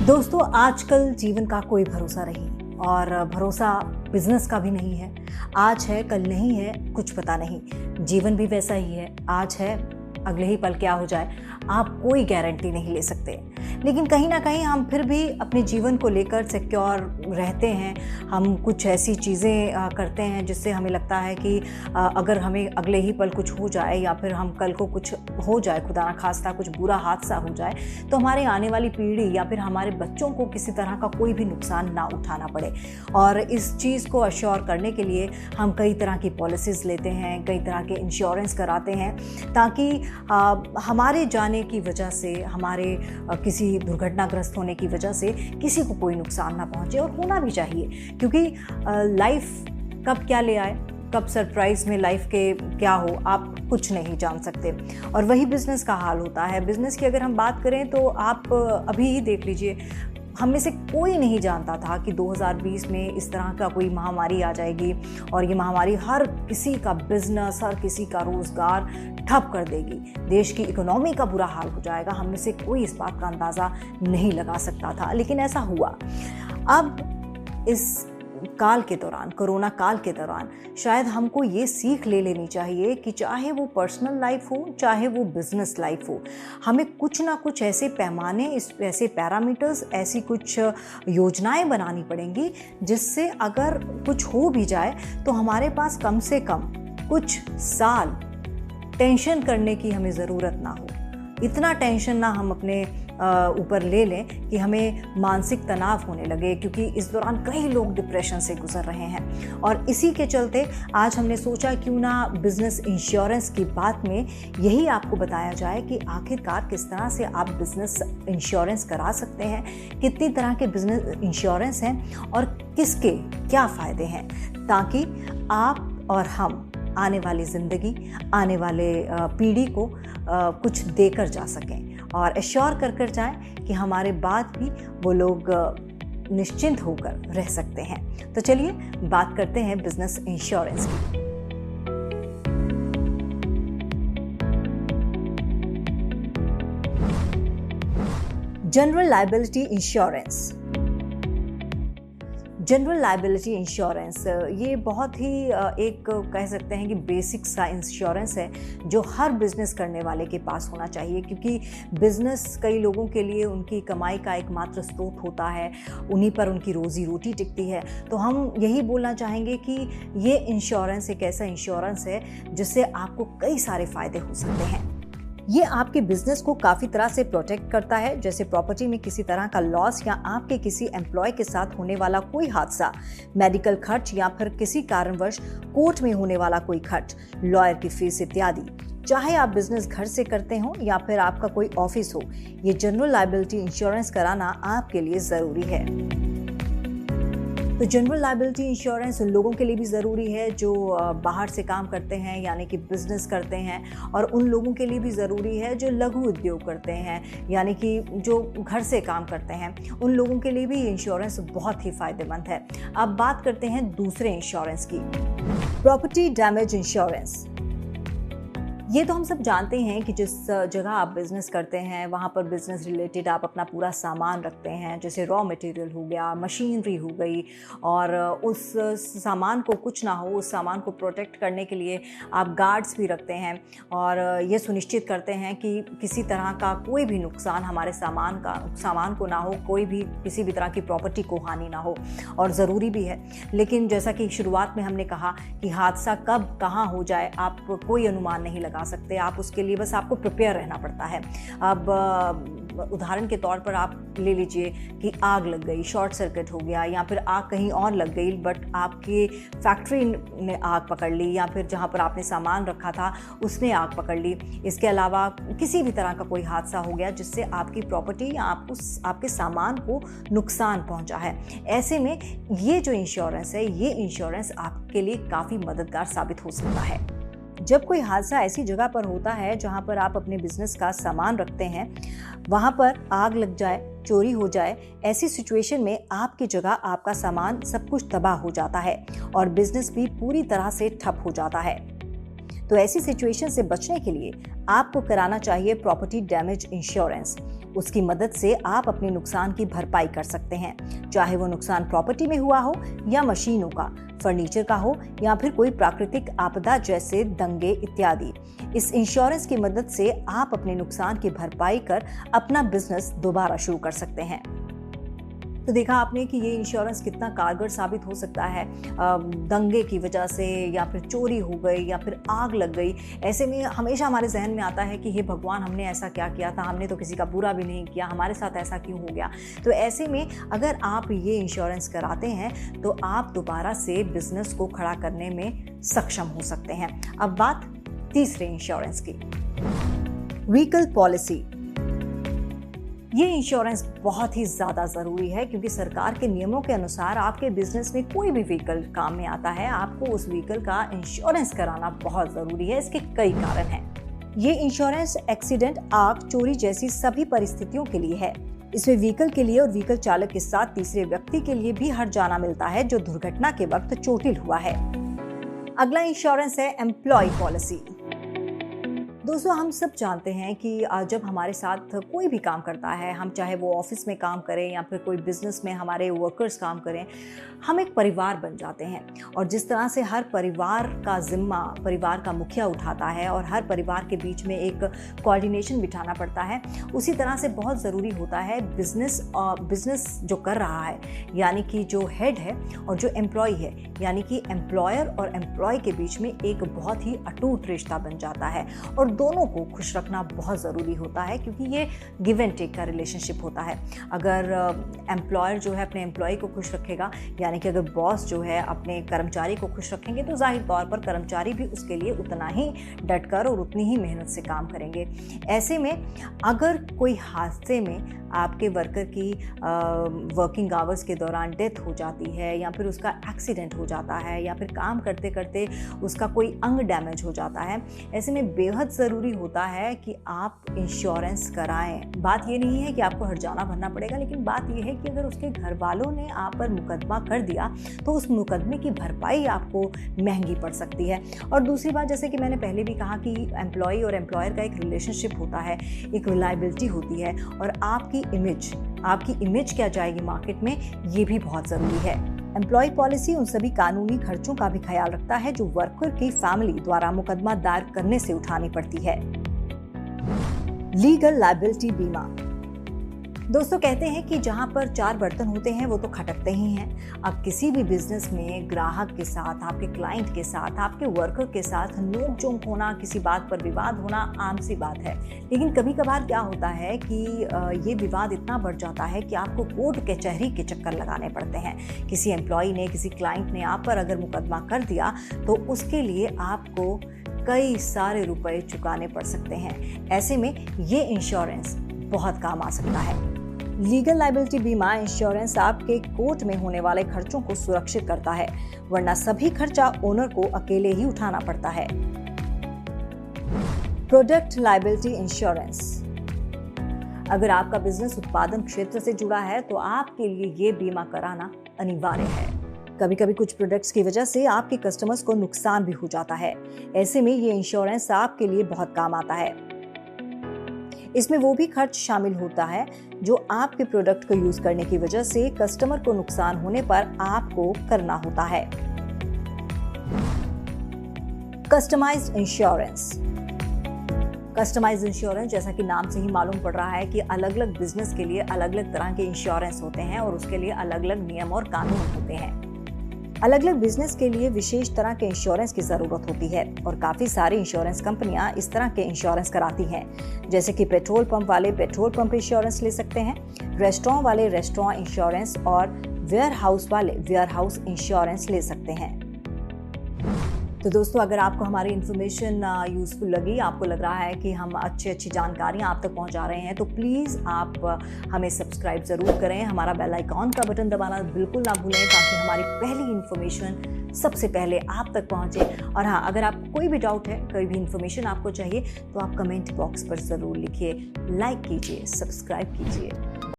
दोस्तों, आजकल जीवन का कोई भरोसा नहीं और भरोसा बिजनेस का भी नहीं है। आज है कल नहीं है, कुछ पता नहीं। जीवन भी वैसा ही है, आज है अगले ही पल क्या हो जाए आप कोई गारंटी नहीं ले सकते। लेकिन कहीं ना कहीं हम फिर भी अपने जीवन को लेकर सिक्योर रहते हैं। हम कुछ ऐसी चीज़ें करते हैं जिससे हमें लगता है कि अगर हमें अगले ही पल कुछ हो जाए या फिर हम कल को कुछ हो जाए, खुदा ना खास्ता कुछ बुरा हादसा हो जाए, तो हमारे आने वाली पीढ़ी या फिर हमारे बच्चों को किसी तरह का कोई भी नुकसान ना उठाना पड़े। और इस चीज़ को अश्योर करने के लिए हम कई तरह की पॉलिसीज़ लेते हैं, कई तरह के इंश्योरेंस कराते हैं, ताकि हमारे जाने की वजह से, हमारे किसी दुर्घटनाग्रस्त होने की वजह से किसी को कोई नुकसान ना पहुंचे। और होना भी चाहिए, क्योंकि लाइफ कब क्या ले आए, कब सरप्राइज में लाइफ के क्या हो, आप कुछ नहीं जान सकते। और वही बिजनेस का हाल होता है। बिजनेस की अगर हम बात करें तो आप अभी ही देख लीजिए, हम में से कोई नहीं जानता था कि 2020 में इस तरह का कोई महामारी आ जाएगी और ये महामारी हर किसी का बिजनेस, हर किसी का रोजगार ठप कर देगी। देश की इकोनॉमी का बुरा हाल हो जाएगा। हम में से कोई इस बात का अंदाज़ा नहीं लगा सकता था, लेकिन ऐसा हुआ। अब इस काल के दौरान, कोरोना काल के दौरान, शायद हमको ये सीख ले लेनी चाहिए कि चाहे वो पर्सनल लाइफ हो, चाहे वो बिजनेस लाइफ हो, हमें कुछ ना कुछ ऐसे पैमाने, ऐसे पैरामीटर्स, ऐसी कुछ योजनाएं बनानी पड़ेंगी जिससे अगर कुछ हो भी जाए तो हमारे पास कम से कम कुछ साल टेंशन करने की हमें ज़रूरत ना हो। इतना टेंशन ना हम अपने ऊपर ले लें कि हमें मानसिक तनाव होने लगे, क्योंकि इस दौरान कई लोग डिप्रेशन से गुजर रहे हैं। और इसी के चलते आज हमने सोचा क्यों ना बिजनेस इंश्योरेंस की बात में यही आपको बताया जाए कि आखिरकार किस तरह से आप बिजनेस इंश्योरेंस करा सकते हैं, कितनी तरह के बिजनेस इंश्योरेंस हैं और किसके क्या फ़ायदे हैं, ताकि आप और हम आने वाली ज़िंदगी, आने वाले पीढ़ी को कुछ देकर जा सकें और एश्योर कर जाएं कि हमारे बाद भी वो लोग निश्चिंत होकर रह सकते हैं। तो चलिए बात करते हैं बिजनेस इंश्योरेंस की। General liability insurance. General liability insurance ये बहुत ही एक कह सकते हैं कि बेसिक सा इंश्योरेंस है जो हर बिज़नेस करने वाले के पास होना चाहिए, क्योंकि बिज़नेस कई लोगों के लिए उनकी कमाई का एकमात्र स्रोत होता है, उन्हीं पर उनकी रोज़ी रोटी टिकती है। तो हम यही बोलना चाहेंगे कि ये इंश्योरेंस एक ऐसा इंश्योरेंस है जिससे आपको कई सारे फ़ायदे हो सकते हैं। ये आपके बिजनेस को काफ़ी तरह से प्रोटेक्ट करता है, जैसे प्रॉपर्टी में किसी तरह का लॉस या आपके किसी एम्प्लॉय के साथ होने वाला कोई हादसा, मेडिकल खर्च या फिर किसी कारणवश कोर्ट में होने वाला कोई खर्च, लॉयर की फीस इत्यादि। चाहे आप बिजनेस घर से करते हो या फिर आपका कोई ऑफिस हो, ये जनरल लायबिलिटी इंश्योरेंस कराना आपके लिए ज़रूरी है। तो जनरल लायबिलिटी इंश्योरेंस उन लोगों के लिए भी ज़रूरी है जो बाहर से काम करते हैं, यानी कि बिज़नेस करते हैं, और उन लोगों के लिए भी ज़रूरी है जो लघु उद्योग करते हैं, यानी कि जो घर से काम करते हैं। उन लोगों के लिए भी इंश्योरेंस बहुत ही फ़ायदेमंद है। अब बात करते हैं दूसरे इंश्योरेंस की, प्रॉपर्टी डैमेज इंश्योरेंस। ये तो हम सब जानते हैं कि जिस जगह आप बिज़नेस करते हैं वहाँ पर बिज़नेस रिलेटेड आप अपना पूरा सामान रखते हैं, जैसे रॉ मटेरियल हो गया, मशीनरी हो गई, और उस सामान को कुछ ना हो, उस सामान को प्रोटेक्ट करने के लिए आप गार्ड्स भी रखते हैं और ये सुनिश्चित करते हैं कि किसी तरह का कोई भी नुकसान हमारे सामान को ना हो, कोई भी किसी भी तरह की प्रॉपर्टी को हानि ना हो। और ज़रूरी भी है, लेकिन जैसा कि शुरुआत में हमने कहा कि हादसा कब कहाँ हो जाए आप कोई अनुमान नहीं लगा सकते। आप उसके लिए बस आपको प्रिपेयर रहना पड़ता है। अब उदाहरण के तौर पर आप ले लीजिए कि आग लग गई, शॉर्ट सर्किट हो गया, या फिर आग कहीं और लग गई, बट आपकी फैक्ट्री ने आग पकड़ ली, या फिर जहाँ पर आपने सामान रखा था उसने आग पकड़ ली। इसके अलावा किसी भी तरह का कोई हादसा हो गया जिससे आपकी प्रॉपर्टी या आपके सामान को नुकसान पहुँचा है। ऐसे में ये जो इंश्योरेंस है, ये इंश्योरेंस आपके लिए काफ़ी मददगार साबित हो सकता है। जब कोई हादसा ऐसी जगह पर होता है जहां पर आप अपने बिजनेस का सामान रखते हैं, वहां पर आग लग जाए, चोरी हो जाए, ऐसी सिचुएशन में आपकी जगह आपका सामान सब कुछ तबाह हो जाता है और बिजनेस भी पूरी तरह से ठप हो जाता है। तो ऐसी सिचुएशन से बचने के लिए आपको कराना चाहिए प्रॉपर्टी डैमेज इंश्योरेंस। उसकी मदद से आप अपने नुकसान की भरपाई कर सकते हैं, चाहे वो नुकसान प्रॉपर्टी में हुआ हो या मशीनों का, फर्नीचर का हो या फिर कोई प्राकृतिक आपदा जैसे दंगे इत्यादि। इस इंश्योरेंस की मदद से आप अपने नुकसान की भरपाई कर अपना बिजनेस दोबारा शुरू कर सकते हैं। तो देखा आपने कि ये इंश्योरेंस कितना कारगर साबित हो सकता है। दंगे की वजह से या फिर चोरी हो गई या फिर आग लग गई, ऐसे में हमेशा हमारे जहन में आता है कि हे भगवान, हमने ऐसा क्या किया था, हमने तो किसी का बुरा भी नहीं किया, हमारे साथ ऐसा क्यों हो गया। तो ऐसे में अगर आप ये इंश्योरेंस कराते हैं तो आप दोबारा से बिजनेस को खड़ा करने में सक्षम हो सकते हैं। अब बात तीसरे इंश्योरेंस की, व्हीकल पॉलिसी। ये इंश्योरेंस बहुत ही ज़्यादा ज़रूरी है क्योंकि सरकार के नियमों के अनुसार आपके बिजनेस में कोई भी व्हीकल काम में आता है, आपको उस व्हीकल का इंश्योरेंस कराना बहुत ज़रूरी है। इसके कई कारण हैं। ये इंश्योरेंस एक्सीडेंट, आग, चोरी जैसी सभी परिस्थितियों के लिए है। इसमें व्हीकल के लिए और व्हीकल चालक के साथ तीसरे व्यक्ति के लिए भी हर जाना मिलता है जो दुर्घटना के वक्त चोटिल हुआ है। अगला इंश्योरेंस है एम्प्लॉय पॉलिसी। दोस्तों, हम सब जानते हैं कि जब हमारे साथ कोई भी काम करता है, हम चाहे वो ऑफिस में काम करें या फिर कोई बिजनेस में हमारे वर्कर्स काम करें, हम एक परिवार बन जाते हैं। और जिस तरह से हर परिवार का जिम्मा परिवार का मुखिया उठाता है और हर परिवार के बीच में एक कोऑर्डिनेशन बिठाना पड़ता है, उसी तरह से बहुत ज़रूरी होता है बिजनेस जो कर रहा है, यानी कि जो हेड है और जो एम्प्लॉय है, यानी कि एम्प्लॉयर और एम्प्लॉय के बीच में एक बहुत ही अटूट रिश्ता बन जाता है। और दोनों को खुश रखना बहुत ज़रूरी होता है क्योंकि ये गिव एंड टेक का रिलेशनशिप होता है। अगर एम्प्लॉयर जो है अपने एम्प्लॉय को खुश रखेगा, यानी कि अगर बॉस जो है अपने कर्मचारी को खुश रखेंगे, तो जाहिर तौर पर कर्मचारी भी उसके लिए उतना ही डटकर और उतनी ही मेहनत से काम करेंगे। ऐसे में अगर कोई हादसे में आपके वर्कर की वर्किंग आवर्स के दौरान डेथ हो जाती है या फिर उसका एक्सीडेंट हो जाता है या फिर काम करते करते उसका कोई अंग डैमेज हो जाता है, ऐसे में बेहद ज़रूरी होता है कि आप इंश्योरेंस कराएं। बात ये नहीं है कि आपको हर्जाना भरना पड़ेगा, लेकिन बात ये है कि अगर उसके घर वालों ने आप पर मुकदमा कर दिया तो उस मुकदमे की भरपाई आपको महंगी पड़ सकती है। और दूसरी बात, जैसे कि मैंने पहले भी कहा कि एम्प्लॉय और एम्प्लॉयर का एक रिलेशनशिप होता है, एक रिलायबिलिटी होती है और आपकी इमेज क्या जाएगी मार्केट में, ये भी बहुत ज़रूरी है। एम्प्लॉय पॉलिसी उन सभी कानूनी खर्चों का भी ख्याल रखता है जो वर्कर की फैमिली द्वारा मुकदमा दायर करने से उठानी पड़ती है। लीगल लायबिलिटी बीमा। दोस्तों, कहते हैं कि जहां पर चार बर्तन होते हैं वो तो खटकते ही हैं। अब किसी भी बिजनेस में ग्राहक के साथ, आपके क्लाइंट के साथ, आपके वर्कर के साथ नोक झोंक होना, किसी बात पर विवाद होना आम सी बात है। लेकिन कभी कभार क्या होता है कि ये विवाद इतना बढ़ जाता है कि आपको कोर्ट कचहरी के चक्कर लगाने पड़ते हैं। किसी एम्प्लॉय ने, किसी क्लाइंट ने आप पर अगर मुकदमा कर दिया तो उसके लिए आपको कई सारे रुपए चुकाने पड़ सकते हैं। ऐसे में ये इंश्योरेंस बहुत काम आ सकता है। लीगल लायबिलिटी बीमा इंश्योरेंस आपके कोर्ट में होने वाले खर्चों को सुरक्षित करता है, वरना सभी खर्चा ओनर को अकेले ही उठाना पड़ता है। Product liability insurance. अगर आपका बिजनेस उत्पादन क्षेत्र से जुड़ा है तो आपके लिए ये बीमा कराना अनिवार्य है। कभी कभी कुछ प्रोडक्ट्स की वजह से आपके कस्टमर्स को नुकसान भी हो जाता है। ऐसे में ये इंश्योरेंस आपके लिए बहुत काम आता है। इसमें वो भी खर्च शामिल होता है जो आपके प्रोडक्ट को यूज करने की वजह से कस्टमर को नुकसान होने पर आपको करना होता है। Customised insurance. कस्टमाइज्ड इंश्योरेंस, जैसा कि नाम से ही मालूम पड़ रहा है कि अलग अलग बिजनेस के लिए अलग अलग तरह के इंश्योरेंस होते हैं और उसके लिए अलग अलग नियम और कानून होते हैं। अलग अलग बिजनेस के लिए विशेष तरह के इंश्योरेंस की जरूरत होती है और काफी सारी इंश्योरेंस कंपनियां इस तरह के इंश्योरेंस कराती हैं। जैसे कि पेट्रोल पंप वाले पेट्रोल पंप इंश्योरेंस ले सकते हैं, रेस्टोरेंट वाले रेस्टोरेंट इंश्योरेंस और वेयर हाउस वाले वेयर हाउस इंश्योरेंस ले सकते हैं। तो दोस्तों, अगर आपको हमारी इन्फॉर्मेशन यूज़फुल लगी, आपको लग रहा है कि हम अच्छी जानकारियाँ आप तक पहुँचा रहे हैं, तो प्लीज़ आप हमें सब्सक्राइब ज़रूर करें। हमारा बेल आइकॉन का बटन दबाना बिल्कुल ना भूलें ताकि हमारी पहली इन्फॉर्मेशन सबसे पहले आप तक पहुँचे। और हाँ, अगर आपको कोई भी डाउट है, कोई भी इन्फॉर्मेशन आपको चाहिए, तो आप कमेंट बॉक्स पर ज़रूर लिखिए, लाइक कीजिए, सब्सक्राइब कीजिए।